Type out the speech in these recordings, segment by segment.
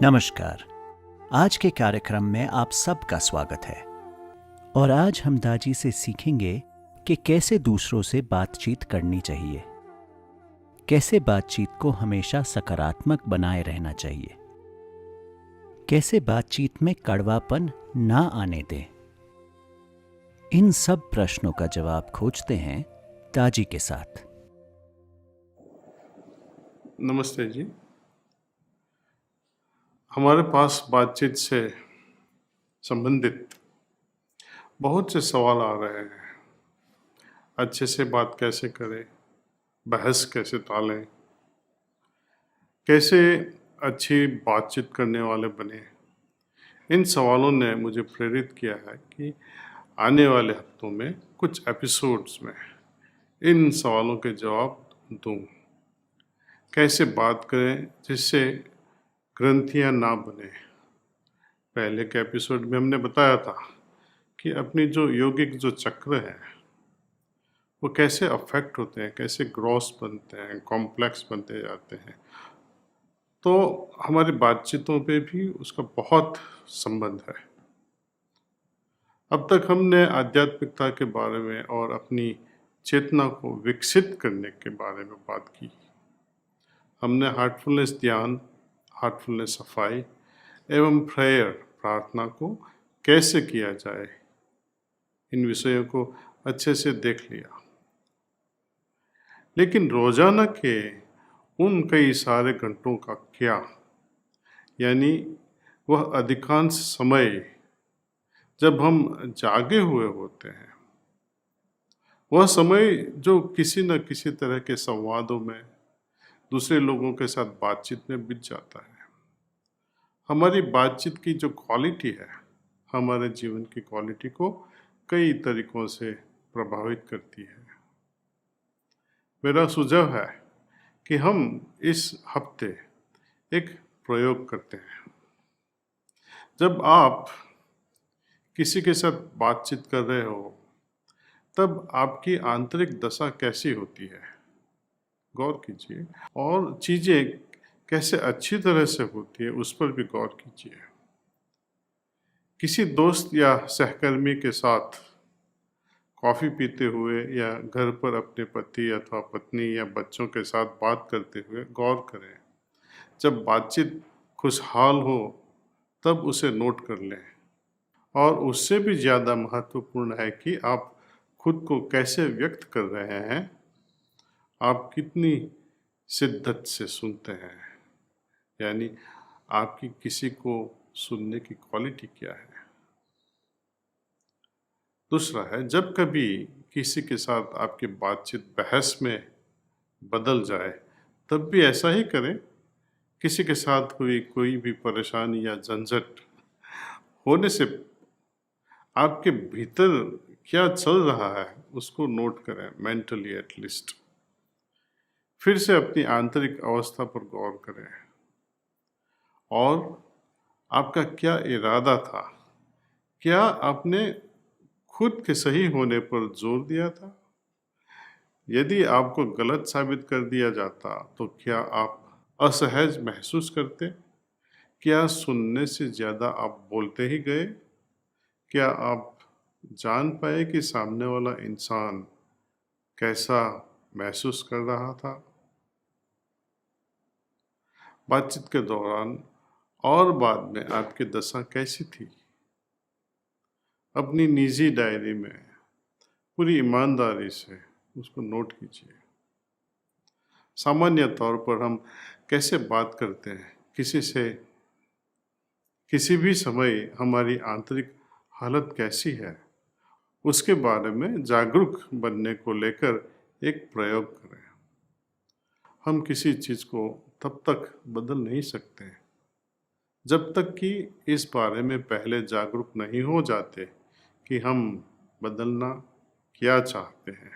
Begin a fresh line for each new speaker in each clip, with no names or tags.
नमस्कार। आज के कार्यक्रम में आप सबका स्वागत है और आज हम दाजी से सीखेंगे कि कैसे दूसरों से बातचीत करनी चाहिए, कैसे बातचीत को हमेशा सकारात्मक बनाए रहना चाहिए, कैसे बातचीत में कड़वापन ना आने दें। इन सब प्रश्नों का जवाब खोजते हैं दाजी के साथ।
नमस्ते जी। हमारे पास बातचीत से संबंधित बहुत से सवाल आ रहे हैं। अच्छे से बात कैसे करें, बहस कैसे टालें, कैसे अच्छी बातचीत करने वाले बने। इन सवालों ने मुझे प्रेरित किया है कि आने वाले हफ्तों में कुछ एपिसोड्स में इन सवालों के जवाब दूं। कैसे बात करें जिससे ग्रंथियां ना बने। पहले के एपिसोड में हमने बताया था कि अपनी जो यौगिक जो चक्र है वो कैसे अफेक्ट होते हैं, कैसे ग्रॉस बनते हैं, कॉम्प्लेक्स बनते जाते हैं। तो हमारी बातचीतों पे भी उसका बहुत संबंध है। अब तक हमने आध्यात्मिकता के बारे में और अपनी चेतना को विकसित करने के बारे में बात की। हमने हार्टफुलनेस ध्यान, हार्टफुलनेस सफाई एवं प्रेयर प्रार्थना को कैसे किया जाए, इन विषयों को अच्छे से देख लिया। लेकिन रोजाना के उन कई सारे घंटों का क्या, यानी वह अधिकांश समय जब हम जागे हुए होते हैं, वह समय जो किसी न किसी तरह के संवादों में, दूसरे लोगों के साथ बातचीत में बीत जाता है। हमारी बातचीत की जो क्वालिटी है, हमारे जीवन की क्वालिटी को कई तरीकों से प्रभावित करती है। मेरा सुझाव है कि हम इस हफ्ते एक प्रयोग करते हैं। जब आप किसी के साथ बातचीत कर रहे हो, तब आपकी आंतरिक दशा कैसी होती है, गौर कीजिए। और चीज़ें कैसे अच्छी तरह से होती है, उस पर भी गौर कीजिए। किसी दोस्त या सहकर्मी के साथ कॉफ़ी पीते हुए या घर पर अपने पति अथवा पत्नी या बच्चों के साथ बात करते हुए गौर करें। जब बातचीत खुशहाल हो तब उसे नोट कर लें। और उससे भी ज़्यादा महत्वपूर्ण है कि आप खुद को कैसे व्यक्त कर रहे हैं, आप कितनी शिद्दत से सुनते हैं, यानी आपकी किसी को सुनने की क्वालिटी क्या है। दूसरा है, जब कभी किसी के साथ आपकी बातचीत बहस में बदल जाए, तब भी ऐसा ही करें। किसी के साथ हुई कोई भी परेशानी या झंझट होने से आपके भीतर क्या चल रहा है उसको नोट करें, मेंटली एटलीस्ट। फिर से अपनी आंतरिक अवस्था पर गौर करें और आपका क्या इरादा था। क्या आपने खुद के सही होने पर जोर दिया था? यदि आपको गलत साबित कर दिया जाता तो क्या आप असहज महसूस करते? क्या सुनने से ज़्यादा आप बोलते ही गए? क्या आप जान पाए कि सामने वाला इंसान कैसा महसूस कर रहा था? बातचीत के दौरान और बाद में आपकी दशा कैसी थी? अपनी निजी डायरी में पूरी ईमानदारी से उसको नोट कीजिए। सामान्य तौर पर हम कैसे बात करते हैं किसी से, किसी भी समय हमारी आंतरिक हालत कैसी है, उसके बारे में जागरूक बनने को लेकर एक प्रयोग करें। हम किसी चीज़ को तब तक बदल नहीं सकते जब तक कि इस बारे में पहले जागरूक नहीं हो जाते कि हम बदलना क्या चाहते हैं।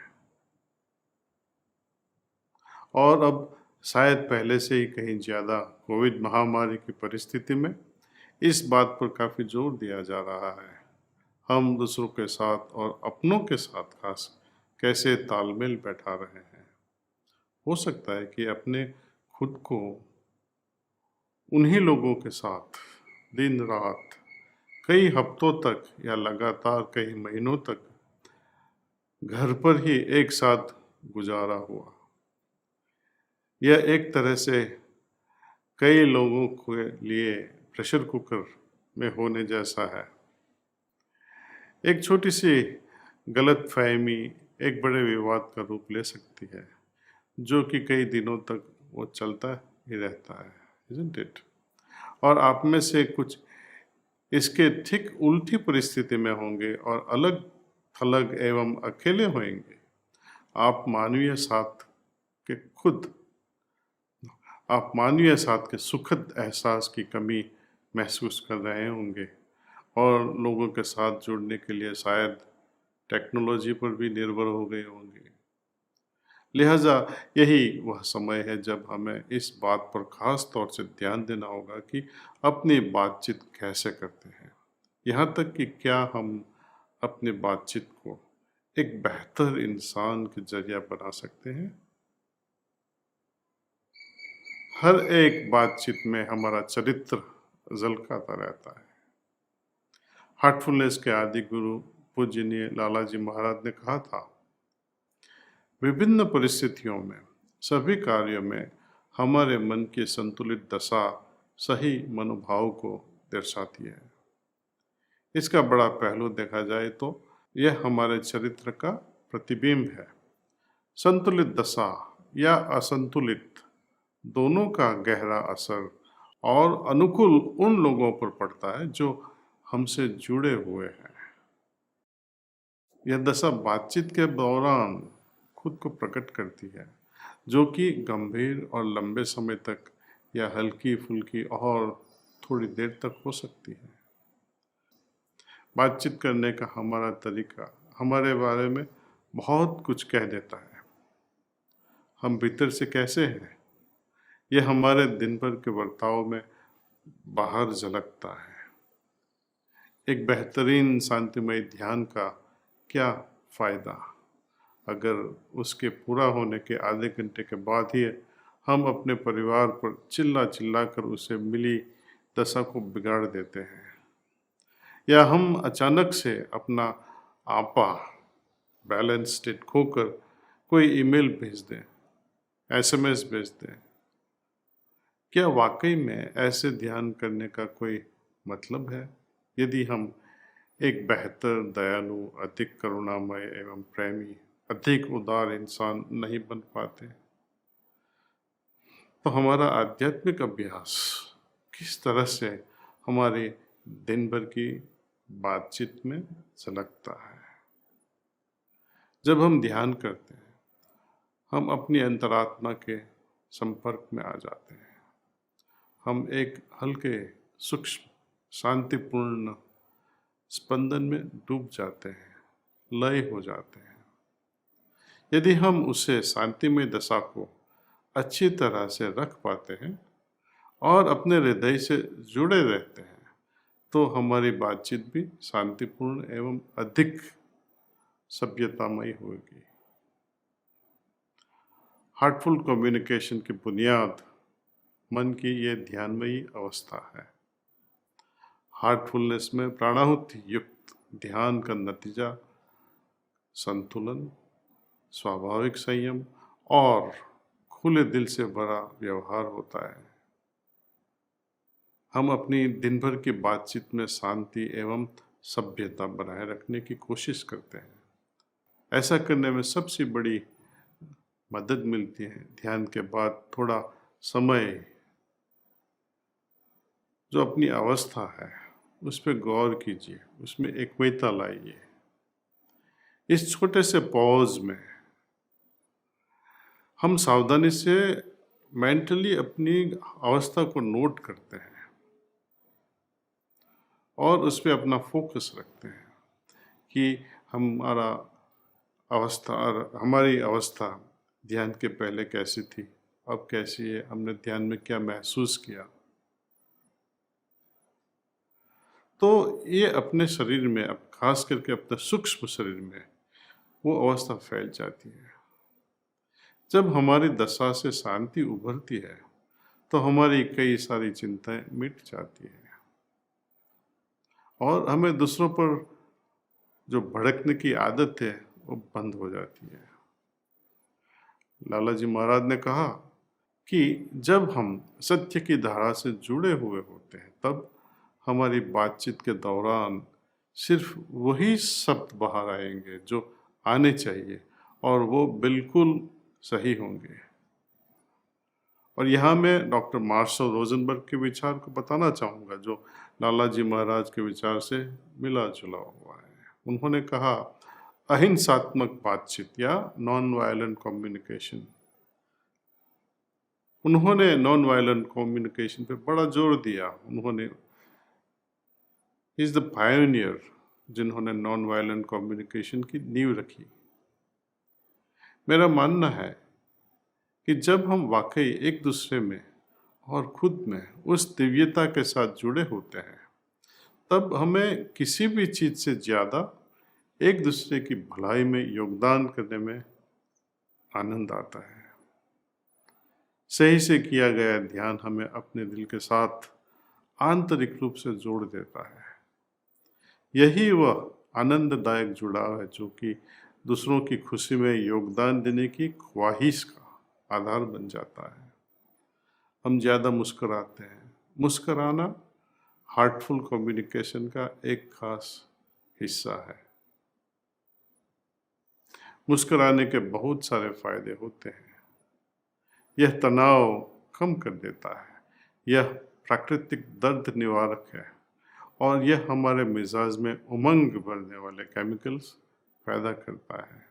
और अब शायद पहले से ही कहीं ज़्यादा कोविड महामारी की परिस्थिति में इस बात पर काफ़ी जोर दिया जा रहा है, हम दूसरों के साथ और अपनों के साथ खास कैसे तालमेल बैठा रहे हैं। हो सकता है कि अपने खुद को उन्हीं लोगों के साथ दिन रात कई हफ्तों तक या लगातार कई महीनों तक घर पर ही एक साथ गुजारा हुआ। यह एक तरह से कई लोगों के लिए प्रेशर कुकर में होने जैसा है। एक छोटी सी गलतफहमी एक बड़े विवाद का रूप ले सकती है, जो कि कई दिनों तक वो चलता ही रहता है, isn't it? और आप में से कुछ इसके ठीक उल्टी परिस्थिति में होंगे और अलग थलग एवं अकेले होंगे। आप मानवीय साथ के सुखद एहसास की कमी महसूस कर रहे होंगे और लोगों के साथ जुड़ने के लिए शायद टेक्नोलॉजी पर भी निर्भर हो गए होंगे। लिहाजा यही वह समय है जब हमें इस बात पर खास तौर से ध्यान देना होगा कि अपनी बातचीत कैसे करते हैं, यहाँ तक कि क्या हम अपनी बातचीत को एक बेहतर इंसान के जरिया बना सकते हैं। हर एक बातचीत में हमारा चरित्र झलकाता रहता है। हार्टफुलनेस के आदि गुरु पूजनीय लालाजी महाराज ने कहा था, विभिन्न परिस्थितियों में सभी कार्यों में हमारे मन की संतुलित दशा सही मनोभाव को दर्शाती है। इसका बड़ा पहलू देखा जाए तो यह हमारे चरित्र का प्रतिबिंब है। संतुलित दशा या असंतुलित दोनों का गहरा असर और अनुकूल उन लोगों पर पड़ता है जो हमसे जुड़े हुए हैं। यह दशा बातचीत के दौरान खुद को प्रकट करती है, जो कि गंभीर और लंबे समय तक या हल्की फुल्की और थोड़ी देर तक हो सकती है। बातचीत करने का हमारा तरीका हमारे बारे में बहुत कुछ कह देता है। हम भीतर से कैसे हैं, यह हमारे दिन भर के बर्ताव में बाहर झलकता है। एक बेहतरीन शांतिमय ध्यान का क्या फ़ायदा अगर उसके पूरा होने के आधे घंटे के बाद ही हम अपने परिवार पर चिल्ला चिल्ला कर उसे मिली दशा को बिगाड़ देते हैं, या हम अचानक से अपना आपा बैलेंस स्टेट खोकर कोई ईमेल भेज दें, एसएमएस भेज दें। क्या वाकई में ऐसे ध्यान करने का कोई मतलब है? यदि हम एक बेहतर, दयालु, अधिक करुणामय एवं प्रेमी, अधिक उदार इंसान नहीं बन पाते, तो हमारा आध्यात्मिक अभ्यास किस तरह से हमारे दिन भर की बातचीत में झलकता है। जब हम ध्यान करते हैं, हम अपनी अंतरात्मा के संपर्क में आ जाते हैं। हम एक हल्के, सूक्ष्म, शांतिपूर्ण स्पंदन में डूब जाते हैं, लय हो जाते हैं। यदि हम उसे शांतिमय दशा को अच्छी तरह से रख पाते हैं और अपने हृदय से जुड़े रहते हैं, तो हमारी बातचीत भी शांतिपूर्ण एवं अधिक सभ्यतामयी होगी। हार्टफुल कम्युनिकेशन की बुनियाद मन की ये ध्यानमयी अवस्था है। हार्टफुलनेस में प्राणाहुति युक्त ध्यान का नतीजा संतुलन, स्वाभाविक संयम और खुले दिल से भरा व्यवहार होता है। हम अपनी दिन भर की बातचीत में शांति एवं सभ्यता बनाए रखने की कोशिश करते हैं। ऐसा करने में सबसे बड़ी मदद मिलती है ध्यान के बाद थोड़ा समय जो अपनी अवस्था है उस पर गौर कीजिए, उसमें एकमयता लाइए। इस छोटे से पॉज में हम सावधानी से मेंटली अपनी अवस्था को नोट करते हैं और उस पर अपना फोकस रखते हैं कि हमारी अवस्था ध्यान के पहले कैसी थी, अब कैसी है, हमने ध्यान में क्या महसूस किया। तो ये अपने शरीर में, अब खास करके अपने सूक्ष्म शरीर में वो अवस्था फैल जाती है। जब हमारी दशा से शांति उभरती है तो हमारी कई सारी चिंताएं मिट जाती है और हमें दूसरों पर जो भड़कने की आदत है वो बंद हो जाती है। लाला जी महाराज ने कहा कि जब हम सत्य की धारा से जुड़े हुए होते हैं तब हमारी बातचीत के दौरान सिर्फ वही शब्द बाहर आएंगे जो आने चाहिए और वो बिल्कुल सही होंगे। और यहाँ मैं डॉक्टर मार्शल रोजनबर्ग के विचार को बताना चाहूँगा जो लाला जी महाराज के विचार से मिला जुला हुआ है। उन्होंने कहा अहिंसात्मक बातचीत या नॉन वायलेंट कम्युनिकेशन। उन्होंने नॉन वायलेंट कम्युनिकेशन पे बड़ा जोर दिया। उन्होंने इज द पायोनियर जिन्होंने नॉन वायलेंट कम्युनिकेशन की नींव रखी। मेरा मानना है कि जब हम वाकई एक दूसरे में और खुद में उस दिव्यता के साथ जुड़े होते हैं तब हमें किसी भी चीज़ से ज़्यादा एक दूसरे की भलाई में योगदान करने में आनंद आता है। सही से किया गया ध्यान हमें अपने दिल के साथ आंतरिक रूप से जोड़ देता है। यही वह आनंददायक जुड़ाव है जो कि दूसरों की खुशी में योगदान देने की ख्वाहिश का आधार बन जाता है। हम ज़्यादा मुस्कुराते हैं। मुस्कुराना हार्टफुल कम्युनिकेशन का एक खास हिस्सा है। मुस्कुराने के बहुत सारे फायदे होते हैं। यह तनाव कम कर देता है, यह प्राकृतिक दर्द निवारक है और यह हमारे मिजाज में उमंग भरने वाले केमिकल्स पैदा करता है।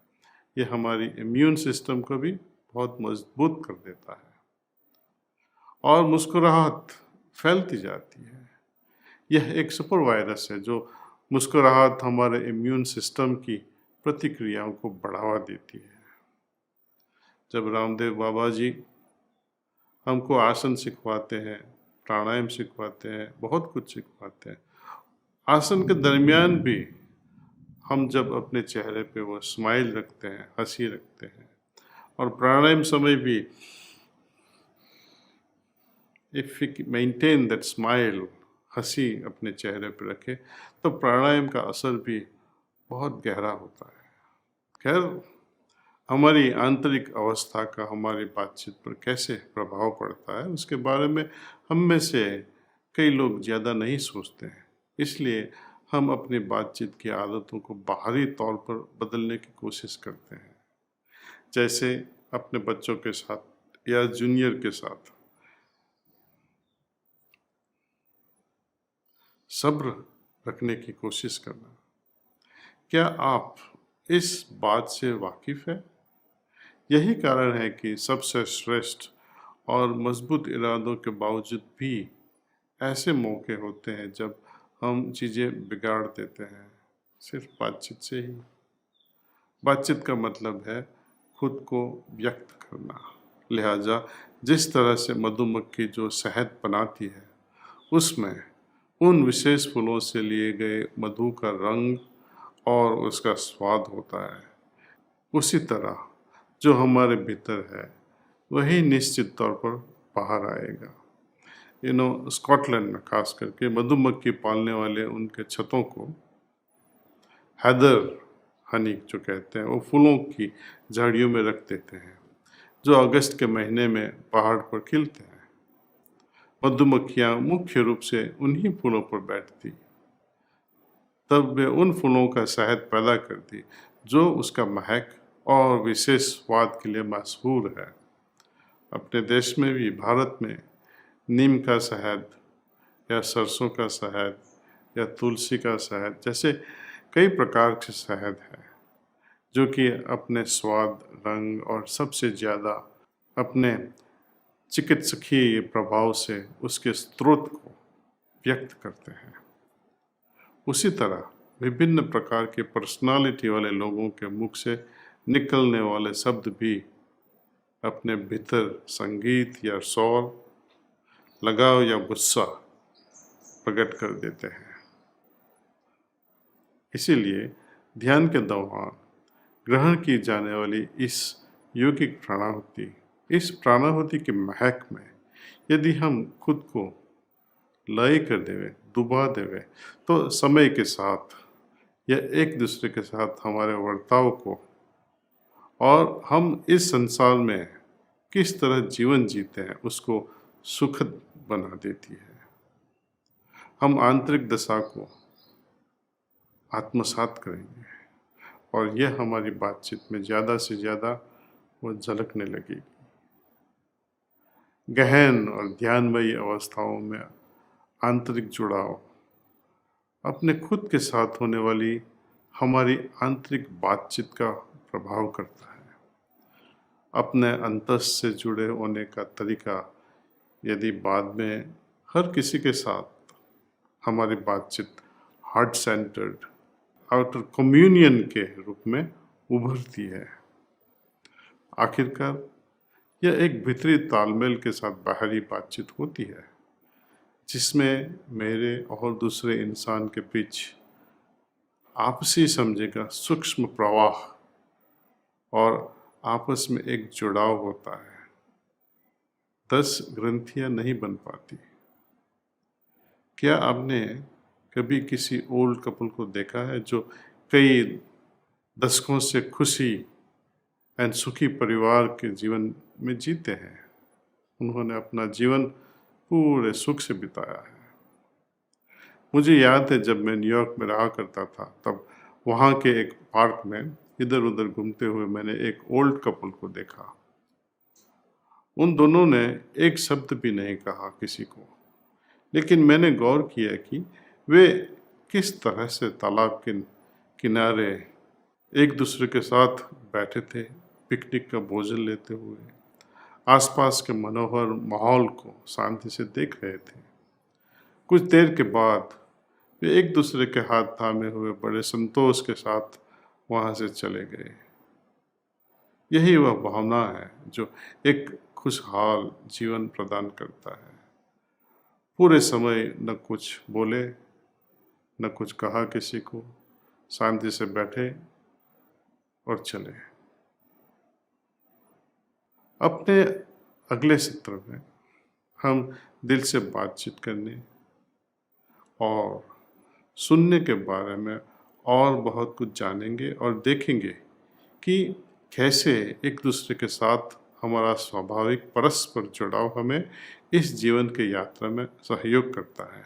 यह हमारी इम्यून सिस्टम को भी बहुत मजबूत कर देता है और मुस्कुराहट फैलती जाती है। यह एक सुपर वायरस है जो मुस्कुराहट हमारे इम्यून सिस्टम की प्रतिक्रियाओं को बढ़ावा देती है। जब रामदेव बाबा जी हमको आसन सिखवाते हैं, प्राणायाम सिखवाते हैं, बहुत कुछ सिखवाते हैं, आसन के दरमियान भी हम जब अपने चेहरे पे वो स्माइल रखते हैं, हंसी रखते हैं और प्राणायाम समय भी if we maintain that smile, हंसी अपने चेहरे पे रखे तो प्राणायाम का असर भी बहुत गहरा होता है। खैर, हमारी आंतरिक अवस्था का हमारी बातचीत पर कैसे प्रभाव पड़ता है उसके बारे में हम में से कई लोग ज़्यादा नहीं सोचते हैं। इसलिए हम अपनी बातचीत की आदतों को बाहरी तौर पर बदलने की कोशिश करते हैं, जैसे अपने बच्चों के साथ या जूनियर के साथ सब्र रखने की कोशिश करना। क्या आप इस बात से वाकिफ़ है? यही कारण है कि सबसे श्रेष्ठ और मजबूत इरादों के बावजूद भी ऐसे मौके होते हैं जब हम चीज़ें बिगाड़ देते हैं सिर्फ बातचीत से ही। बातचीत का मतलब है खुद को व्यक्त करना। लिहाजा जिस तरह से मधुमक्खी जो शहद बनाती है उसमें उन विशेष फूलों से लिए गए मधु का रंग और उसका स्वाद होता है, उसी तरह जो हमारे भीतर है वही निश्चित तौर पर बाहर आएगा। स्कॉटलैंड में खास करके मधुमक्खी पालने वाले उनके छतों को हैदर हनी जो कहते हैं वो फूलों की झाड़ियों में रख देते हैं जो अगस्त के महीने में पहाड़ पर खिलते हैं। मधुमक्खियाँ मुख्य रूप से उन्हीं फूलों पर बैठती, तब वे उन फूलों का शहद पैदा करती जो उसका महक और विशेष स्वाद के लिए मशहूर है। अपने देश में भी, भारत में, नीम का शहद या सरसों का शहद या तुलसी का शहद जैसे कई प्रकार के शहद हैं जो कि अपने स्वाद, रंग और सबसे ज़्यादा अपने चिकित्सकीय प्रभाव से उसके स्रोत को व्यक्त करते हैं। उसी तरह विभिन्न प्रकार के पर्सनालिटी वाले लोगों के मुख से निकलने वाले शब्द भी अपने भीतर संगीत या शौर, लगाव या गुस्सा प्रकट कर देते हैं। इसीलिए ध्यान के दौरान ग्रहण की जाने वाली इस यौगिक प्राणाहुति, इस प्राणाहुति की महक में यदि हम खुद को लय कर देवे, डुबा देवे, तो समय के साथ या एक दूसरे के साथ हमारे बर्ताव को और हम इस संसार में किस तरह जीवन जीते हैं उसको सुखद बना देती है। हम आंतरिक दशा को आत्मसात करेंगे और यह हमारी बातचीत में ज़्यादा से ज़्यादा वो झलकने लगेगी। गहन और ध्यानमयी अवस्थाओं में आंतरिक जुड़ाव अपने खुद के साथ होने वाली हमारी आंतरिक बातचीत का प्रभाव करता है। अपने अंतस से जुड़े होने का तरीका यदि बाद में हर किसी के साथ हमारी बातचीत हार्ट सेंटर्ड आउटर कम्युनियन के रूप में उभरती है, आखिरकार यह एक भीतरी तालमेल के साथ बाहरी बातचीत होती है जिसमें मेरे और दूसरे इंसान के बीच आपसी समझे का सूक्ष्म प्रवाह और आपस में एक जुड़ाव होता है। 10 ग्रंथियां नहीं बन पाती। क्या आपने कभी किसी ओल्ड कपल को देखा है जो कई दशकों से खुशी एंड सुखी परिवार के जीवन में जीते हैं? उन्होंने अपना जीवन पूरे सुख से बिताया है। मुझे याद है जब मैं न्यूयॉर्क में रहा करता था, तब वहाँ के एक पार्क में इधर उधर घूमते हुए मैंने एक ओल्ड कपल को देखा। उन दोनों ने एक शब्द भी नहीं कहा किसी को, लेकिन मैंने गौर किया कि वे किस तरह से तालाब के किनारे एक दूसरे के साथ बैठे थे, पिकनिक का भोजन लेते हुए आसपास के मनोहर माहौल को शांति से देख रहे थे। कुछ देर के बाद वे एक दूसरे के हाथ थामे हुए बड़े संतोष के साथ वहाँ से चले गए। यही वह भावना है जो एक खुशहाल जीवन प्रदान करता है। पूरे समय न कुछ बोले, न कुछ कहा किसी को, शांति से बैठे और चले। अपने अगले सत्र में हम दिल से बातचीत करने और सुनने के बारे में और बहुत कुछ जानेंगे और देखेंगे कि कैसे एक दूसरे के साथ हमारा स्वाभाविक परस्पर जुड़ाव हमें इस जीवन की यात्रा में सहयोग करता है।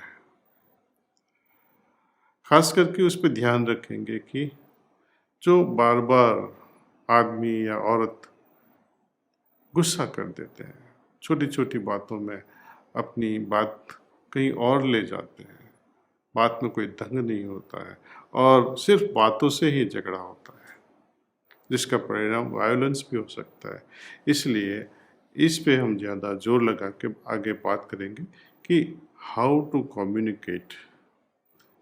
खास करके उस पर ध्यान रखेंगे कि जो बार बार आदमी या औरत गुस्सा कर देते हैं, छोटी छोटी बातों में अपनी बात कहीं और ले जाते हैं, बात में कोई ढंग नहीं होता है और सिर्फ बातों से ही झगड़ा होता है, जिसका परिणाम वायलेंस भी हो सकता है। इसलिए इस पे हम ज़्यादा जोर लगा के आगे बात करेंगे कि हाउ टू कम्युनिकेट,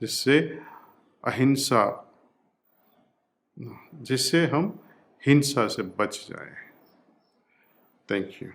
जिससे हम हिंसा से बच जाएं। Thank you.